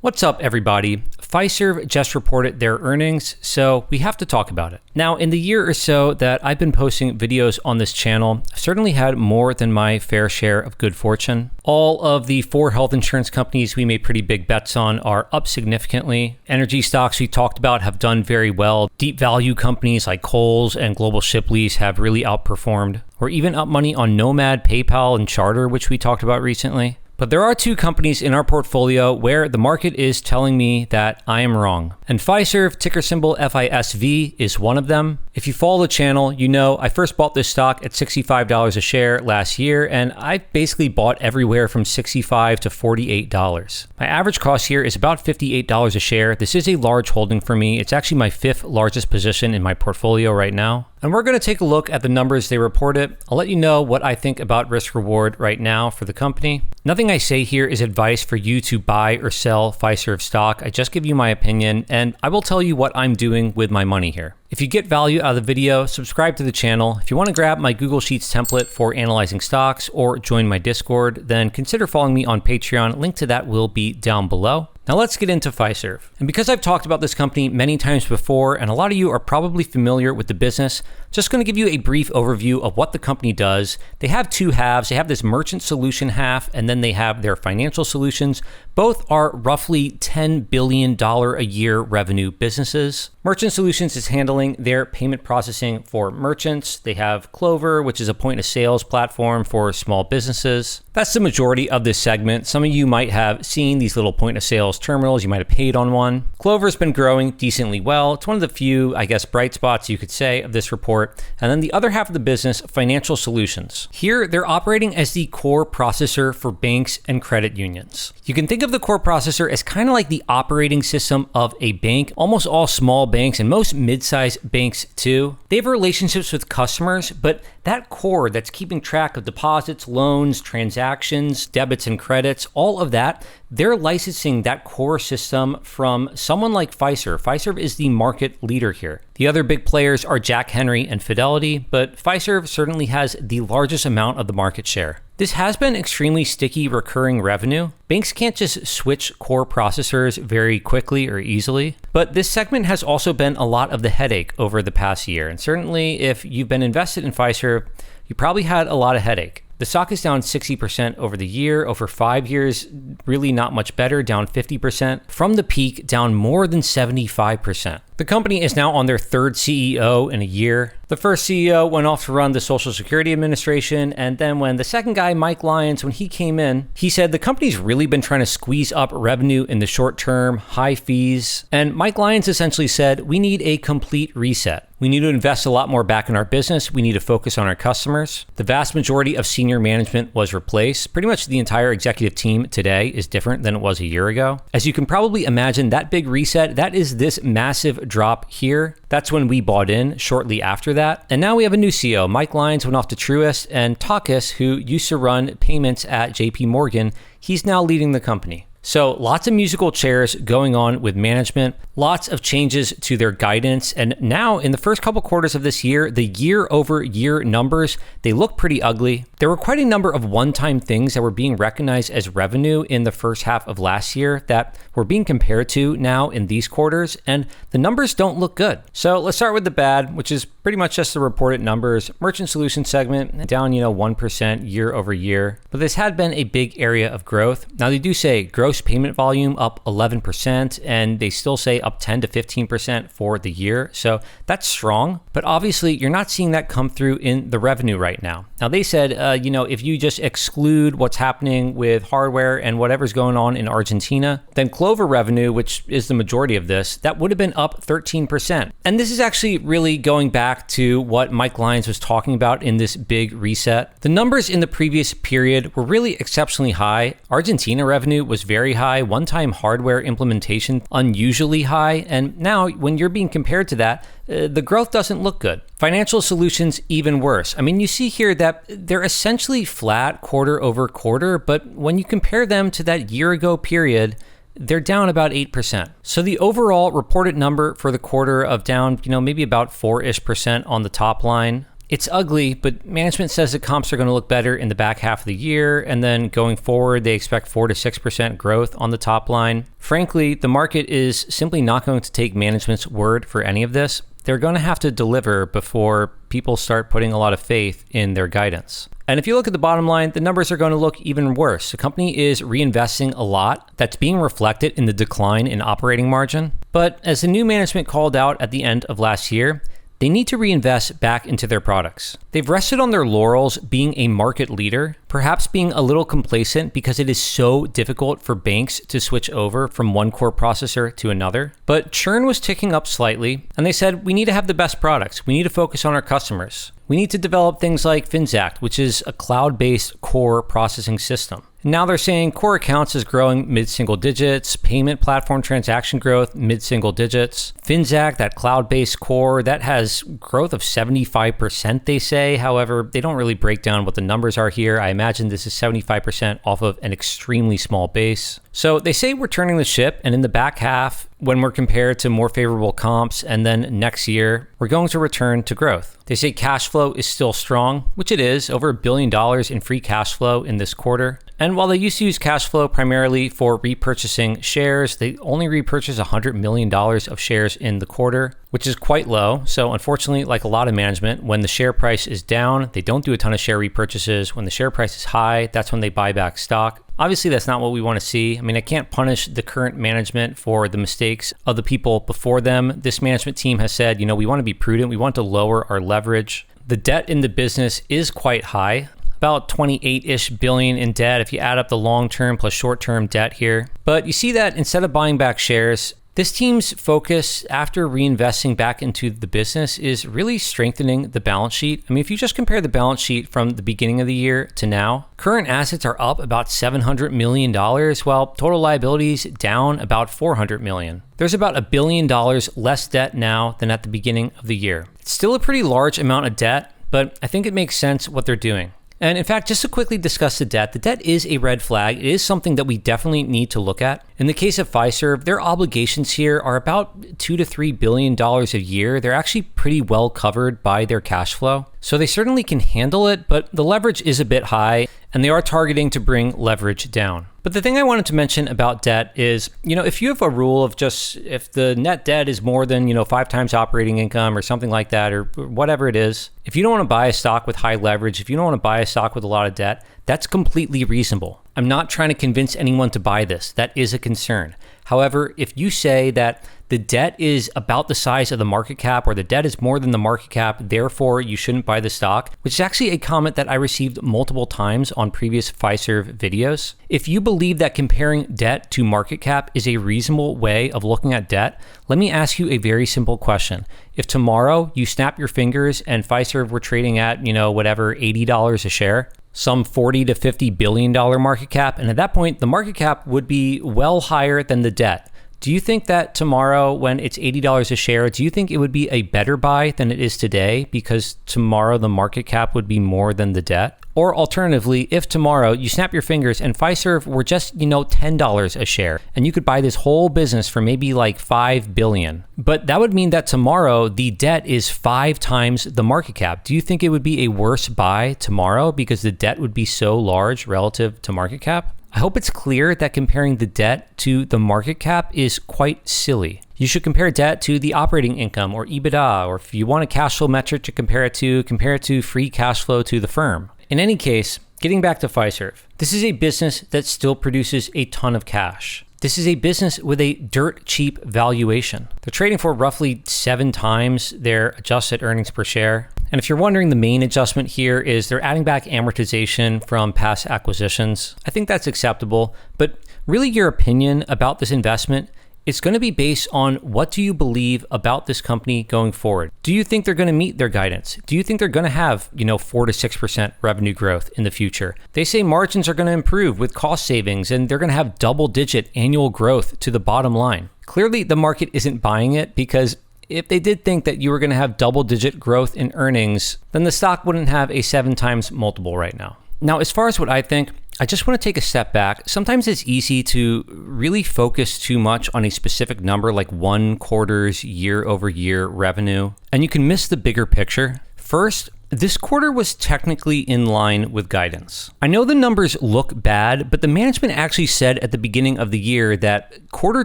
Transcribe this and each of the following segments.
What's up, everybody? FISERV just reported their earnings, so we have to talk about it. Now, in the year or so that I've been posting videos on this channel, I've certainly had more than my fair share of good fortune. All of the 4 health insurance companies we made pretty big bets on are up significantly. Energy stocks we talked about have done very well. Deep value companies like Kohl's and Global Ship Lease have really outperformed. We're even up money on Nomad, PayPal, and Charter, which we talked about recently. But there are 2 companies in our portfolio where the market is telling me that I am wrong. And FISERV, ticker symbol FISV, is one of them. If you follow the channel, you know I first bought this stock at $65 a share last year, and I basically bought everywhere from $65 to $48. My average cost here is about $58 a share. This is a large holding for me. It's actually my 5th largest position in my portfolio right now. And we're going to take a look at the numbers they reported. I'll let you know what I think about risk reward right now for the company. Nothing I say here is advice for you to buy or sell FISERV stock. I just give you my opinion, and I will tell you what I'm doing with my money here. If you get value out of the video, subscribe to the channel. If you want to grab my Google Sheets template for analyzing stocks or join my Discord, then consider following me on Patreon. Link to that will be down below. Now let's get into FISERV. And because I've talked about this company many times before, and a lot of you are probably familiar with the business, just going to give you a brief overview of what the company does. They have 2 halves. They have this merchant solution half, and then they have their financial solutions. Both are roughly $10 billion a year revenue businesses. Merchant Solutions is handling their payment processing for merchants. They have Clover, which is a point of sales platform for small businesses. That's the majority of this segment. Some of you might have seen these little point of sales terminals. You might have paid on one. Clover's been growing decently well. It's one of the few, bright spots you could say of this report. And then the other half of the business, Financial Solutions. Here, they're operating as the core processor for banks and credit unions. You can think of the core processor as kind of like the operating system of a bank. Almost all small banks and most mid-sized banks too. They have relationships with customers, but that core that's keeping track of deposits, loans, transactions, debits and credits, all of that, they're licensing that core system from someone like FISERV. FISERV is the market leader here. The other big players are Jack Henry and Fidelity, but FISERV certainly has the largest amount of the market share. This has been extremely sticky recurring revenue. Banks can't just switch core processors very quickly or easily, but this segment has also been a lot of the headache over the past year. And certainly if you've been invested in FISERV, you probably had a lot of headache. The stock is down 60% over the year. Over 5 years, really not much better, down 50%. From the peak, down more than 75%. The company is now on their 3rd CEO in a year. The first CEO went off to run the Social Security Administration, and then when the second guy, Mike Lyons, when he came in, he said the company's really been trying to squeeze up revenue in the short term, high fees, and Mike Lyons essentially said, we need a complete reset. We need to invest a lot more back in our business. We need to focus on our customers. The vast majority of senior management was replaced. Pretty much the entire executive team today is different than it was a year ago. As you can probably imagine, that big reset, that is this massive drop here. That's when we bought in shortly after that. And now we have a new CEO. Mike Lyons went off to Truist, and Takis, who used to run payments at JP Morgan, he's now leading the company. So lots of musical chairs going on with management, lots of changes to their guidance. And now in the first couple quarters of this year, the year-over-year numbers, they look pretty ugly. There were quite a number of one-time things that were being recognized as revenue in the first half of last year that were being compared to now in these quarters, and the numbers don't look good. So let's start with the bad, which is pretty much just the reported numbers. Merchant Solutions segment down, 1% year over year, but this had been a big area of growth. Now they do say gross payment volume up 11%, and they still say up 10 to 15% for the year. So that's strong, but obviously you're not seeing that come through in the revenue right now. Now they said, if you just exclude what's happening with hardware and whatever's going on in Argentina, then Clover revenue, which is the majority of this, that would have been up 13%. And this is actually really going back to what Mike Lyons was talking about in this big reset. The numbers in the previous period were really exceptionally high. Argentina revenue was very high, one-time hardware implementation unusually high, and now when you're being compared to that, the growth doesn't look good. Financial Solutions, even worse. You see here that they're essentially flat quarter over quarter, but when you compare them to that year ago period, they're down about 8%. So the overall reported number for the quarter of down, maybe about 4-ish% on the top line. It's ugly, but management says the comps are going to look better in the back half of the year, and then going forward, they expect 4 to 6% growth on the top line. Frankly, the market is simply not going to take management's word for any of this. They're going to have to deliver before people start putting a lot of faith in their guidance. And if you look at the bottom line, the numbers are going to look even worse. The company is reinvesting a lot. That's being reflected in the decline in operating margin. But as the new management called out at the end of last year, they need to reinvest back into their products. They've rested on their laurels being a market leader, perhaps being a little complacent because it is so difficult for banks to switch over from one core processor to another. But churn was ticking up slightly, and they said, we need to have the best products. We need to focus on our customers. We need to develop things like FISERV, which is a cloud-based core processing system. And now they're saying core accounts is growing mid-single digits, payment platform transaction growth mid-single digits. FISERV, that cloud-based core, that has growth of 75%, they say. However, they don't really break down what the numbers are here. I imagine this is 75% off of an extremely small base. So they say we're turning the ship, and in the back half, when we're compared to more favorable comps, and then next year, we're going to return to growth. They say cash flow is still strong, which it is, over $1 billion in free cash flow in this quarter. And while they used to use cash flow primarily for repurchasing shares, they only repurchased $100 million of shares in the quarter, which is quite low. So unfortunately, like a lot of management, when the share price is down, they don't do a ton of share repurchases. When the share price is high, that's when they buy back stock. Obviously, that's not what we want to see. I mean, I can't punish the current management for the mistakes of the people before them. This management team has said, we want to be prudent. We want to lower our leverage. The debt in the business is quite high. About 28-ish billion in debt if you add up the long-term plus short-term debt here. But you see that instead of buying back shares, this team's focus after reinvesting back into the business is really strengthening the balance sheet. I mean, if you just compare the balance sheet from the beginning of the year to now, current assets are up about $700 million, while total liabilities down about $400 million. There's about $1 billion less debt now than at the beginning of the year. It's still a pretty large amount of debt, but I think it makes sense what they're doing. And in fact, just to quickly discuss the debt is a red flag. It is something that we definitely need to look at. In the case of FISERV, their obligations here are about $2 to $3 billion a year. They're actually pretty well covered by their cash flow. So they certainly can handle it, but the leverage is a bit high, and they are targeting to bring leverage down. But the thing I wanted to mention about debt is, if you have a rule of just if the net debt is more than, 5 times operating income or something like that, or whatever it is, if you don't want to buy a stock with high leverage, if you don't want to buy a stock with a lot of debt, that's completely reasonable. I'm not trying to convince anyone to buy this. That is a concern. However, if you say that the debt is about the size of the market cap, or the debt is more than the market cap, therefore you shouldn't buy the stock, which is actually a comment that I received multiple times on previous FISERV videos. If you believe that comparing debt to market cap is a reasonable way of looking at debt, let me ask you a very simple question. If tomorrow you snap your fingers and FISERV were trading at, whatever, $80 a share, some $40 to $50 billion market cap, and at that point, the market cap would be well higher than the debt. Do you think that tomorrow, when it's $80 a share, do you think it would be a better buy than it is today because tomorrow the market cap would be more than the debt? Or alternatively, if tomorrow you snap your fingers and FISERV were just, $10 a share, and you could buy this whole business for maybe like $5 billion, but that would mean that tomorrow the debt is 5 times the market cap. Do you think it would be a worse buy tomorrow because the debt would be so large relative to market cap? I hope it's clear that comparing the debt to the market cap is quite silly. You should compare debt to the operating income or EBITDA, or if you want a cash flow metric to compare it to free cash flow to the firm. In any case, getting back to FISERV, this is a business that still produces a ton of cash. This is a business with a dirt cheap valuation. They're trading for roughly 7 times their adjusted earnings per share. And if you're wondering, the main adjustment here is they're adding back amortization from past acquisitions. I think that's acceptable, but really your opinion about this investment, it's going to be based on what do you believe about this company going forward. Do you think they're going to meet their guidance? Do you think they're going to have, 4 to 6% revenue growth in the future? They say margins are going to improve with cost savings, and they're going to have double-digit annual growth to the bottom line. Clearly, the market isn't buying it because if they did think that you were going to have double-digit growth in earnings, then the stock wouldn't have a 7 times multiple right now. Now, as far as what I think, I just want to take a step back. Sometimes it's easy to really focus too much on a specific number like one quarter's year-over-year revenue, and you can miss the bigger picture. First, This quarter was technically in line with guidance. I know the numbers look bad, but the management actually said at the beginning of the year that quarter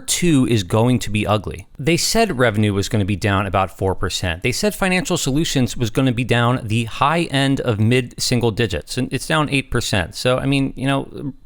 2 is going to be ugly. They said revenue was going to be down about 4%. They said financial solutions was going to be down the high end of mid-single digits, and it's down 8%. So,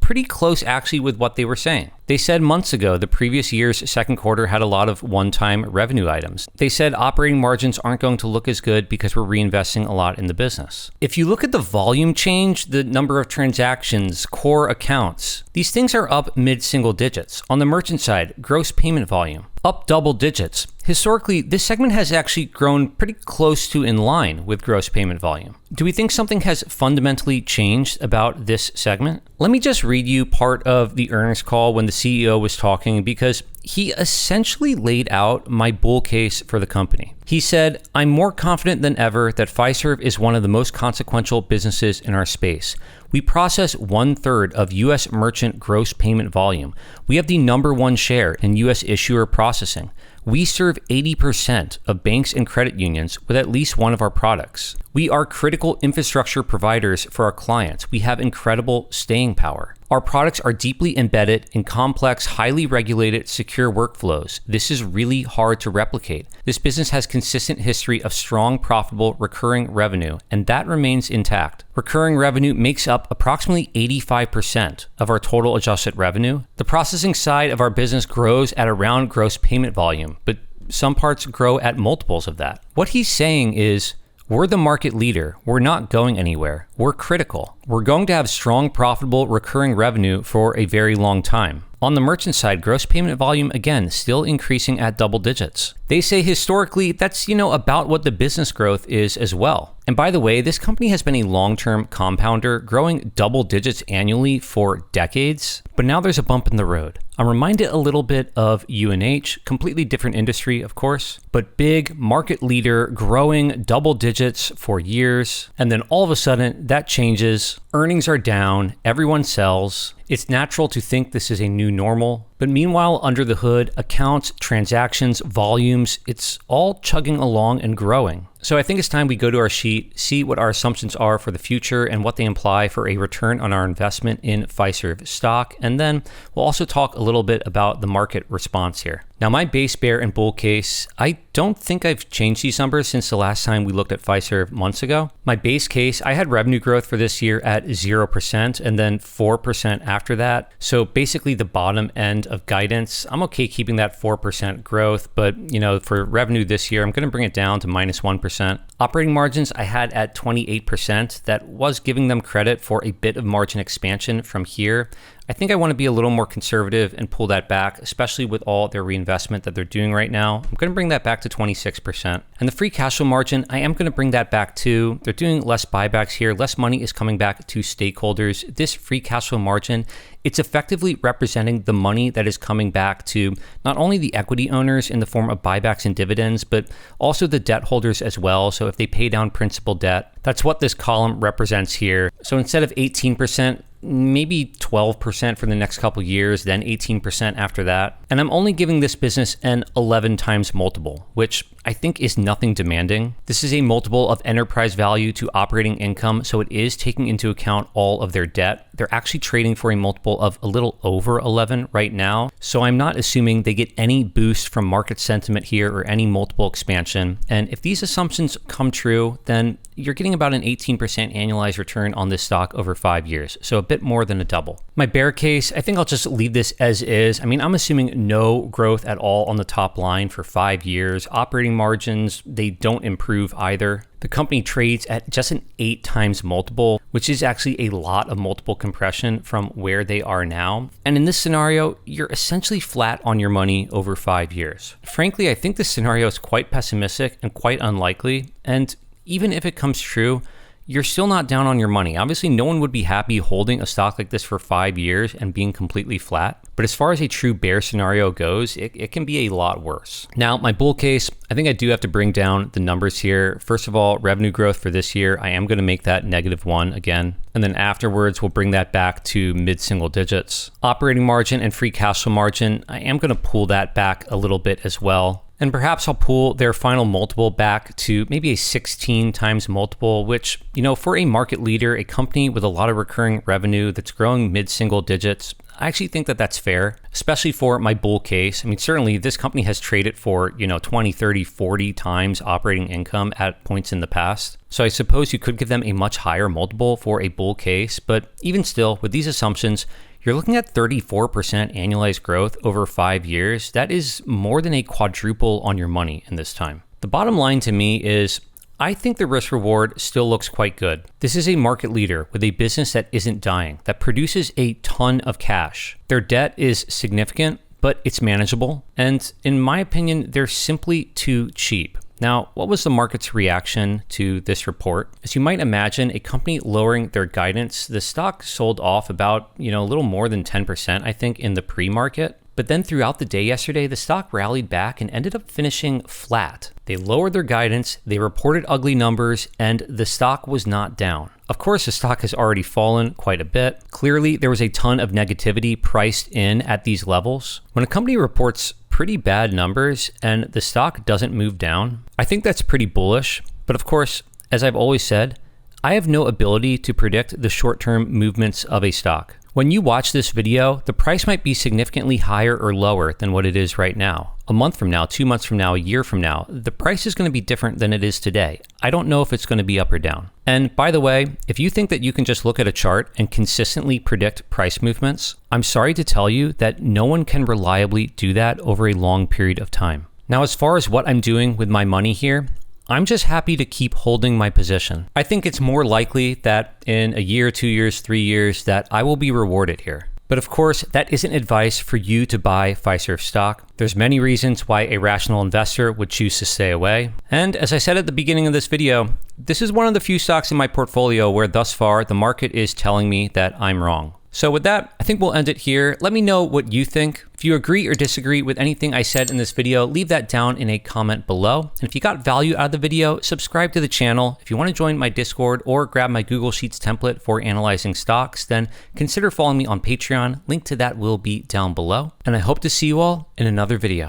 pretty close actually with what they were saying. They said months ago the previous year's second quarter had a lot of one-time revenue items. They said operating margins aren't going to look as good because we're reinvesting a lot in the business. If you look at the volume change, the number of transactions, core accounts, these things are up mid-single digits. On the merchant side, gross payment volume, up double digits. Historically, this segment has actually grown pretty close to in line with gross payment volume. Do we think something has fundamentally changed about this segment? Let me just read you part of the earnings call when the CEO was talking, because he essentially laid out my bull case for the company. He said, "I'm more confident than ever that FISERV is one of the most consequential businesses in our space. We process 1/3 of U.S. merchant gross payment volume. We have the number 1 share in U.S. issuer processing. We serve 80% of banks and credit unions with at least one of our products. We are critical infrastructure providers for our clients. We have incredible staying power. Our products are deeply embedded in complex, highly regulated, secure workflows. This is really hard to replicate. This business has consistent history of strong, profitable, recurring revenue, and that remains intact. Recurring revenue makes up approximately 85% of our total adjusted revenue. The processing side of our business grows at around gross payment volume, but some parts grow at multiples of that." What he's saying is, we're the market leader. We're not going anywhere. We're critical. We're going to have strong, profitable, recurring revenue for a very long time. On the merchant side, gross payment volume, again, still increasing at double digits. They say historically, that's, about what the business growth is as well. And by the way, this company has been a long-term compounder, growing double digits annually for decades. But now there's a bump in the road. I'm reminded a little bit of UNH, completely different industry, of course, but big market leader, growing double digits for years. And then all of a sudden that changes. Earnings are down. Everyone sells. It's natural to think this is a new normal. But meanwhile, under the hood, accounts, transactions, volumes, it's all chugging along and growing. So I think it's time we go to our sheet, see what our assumptions are for the future and what they imply for a return on our investment in FISERV stock. And then we'll also talk a little bit about the market response here. Now, my base, bear, and bull case, I don't think I've changed these numbers since the last time we looked at FISERV months ago. My base case, I had revenue growth for this year at 0% and then 4% after that. So basically the bottom end of guidance. I'm okay keeping that 4% growth, but for revenue this year, I'm going to bring it down to -1%. Operating margins I had at 28%. That was giving them credit for a bit of margin expansion from here. I think I want to be a little more conservative and pull that back, especially with all their reinvestment that they're doing right now. I'm going to bring that back to 26%. And the free cash flow margin, I am going to bring that back too. They're doing less buybacks here. Less money is coming back to stakeholders. This free cash flow margin, it's effectively representing the money that is coming back to not only the equity owners in the form of buybacks and dividends, but also the debt holders as well. So if they pay down principal debt, that's what this column represents here. So instead of 18%, maybe 12% for the next couple years, then 18% after that. And I'm only giving this business an 11 times multiple, which I think is nothing demanding. This is a multiple of enterprise value to operating income, so it is taking into account all of their debt. They're actually trading for a multiple of a little over 11 right now, so I'm not assuming they get any boost from market sentiment here or any multiple expansion. And if these assumptions come true, then you're getting about an 18% annualized return on this stock over 5 years, so a bit more than a double. My bear case, I think I'll just leave this as is. I'm assuming no growth at all on the top line for 5 years. Operating margins, they don't improve either. The company trades at just an 8 times multiple, which is actually a lot of multiple compression from where they are now. And in this scenario, you're essentially flat on your money over 5 years. Frankly, I think this scenario is quite pessimistic and quite unlikely. And even if it comes true, you're still not down on your money. Obviously, no one would be happy holding a stock like this for 5 years and being completely flat. But as far as a true bear scenario goes, it can be a lot worse. Now, my bull case, I think I do have to bring down the numbers here. First of all, revenue growth for this year, I am going to make that -1 again. And then afterwards, we'll bring that back to mid-single digits. Operating margin and free cash flow margin, I am going to pull that back a little bit as well. And perhaps I'll pull their final multiple back to maybe a 16 times multiple, which, for a market leader, a company with a lot of recurring revenue that's growing mid-single digits, I actually think that that's fair, especially for my bull case. I mean, certainly this company has traded for, 20, 30, 40 times operating income at points in the past. So I suppose you could give them a much higher multiple for a bull case, but even still, with these assumptions, you're looking at 34% annualized growth over 5 years. That is more than a quadruple on your money in this time. The bottom line to me is, I think the risk reward still looks quite good. This is a market leader with a business that isn't dying, that produces a ton of cash. Their debt is significant, but it's manageable. And in my opinion, they're simply too cheap. Now, what was the market's reaction to this report? As you might imagine, a company lowering their guidance, the stock sold off about, a little more than 10%, I think, in the pre-market. But then throughout the day yesterday, the stock rallied back and ended up finishing flat. They lowered their guidance, they reported ugly numbers, and the stock was not down. Of course, the stock has already fallen quite a bit. Clearly, there was a ton of negativity priced in at these levels. When a company reports pretty bad numbers and the stock doesn't move down, I think that's pretty bullish. But of course, as I've always said, I have no ability to predict the short-term movements of a stock. When you watch this video, the price might be significantly higher or lower than what it is right now. A month from now, 2 months from now, a year from now, the price is going to be different than it is today. I don't know if it's going to be up or down. And by the way, if you think that you can just look at a chart and consistently predict price movements, I'm sorry to tell you that no one can reliably do that over a long period of time. Now, as far as what I'm doing with my money here, I'm just happy to keep holding my position. I think it's more likely that in a year, 2 years, 3 years, that I will be rewarded here. But of course, that isn't advice for you to buy FISERV stock. There's many reasons why a rational investor would choose to stay away. And as I said at the beginning of this video, this is one of the few stocks in my portfolio where thus far the market is telling me that I'm wrong. So with that, I think we'll end it here. Let me know what you think. If you agree or disagree with anything I said in this video, leave that down in a comment below. And if you got value out of the video, subscribe to the channel. If you want to join my Discord or grab my Google Sheets template for analyzing stocks, then consider following me on Patreon. Link to that will be down below. And I hope to see you all in another video.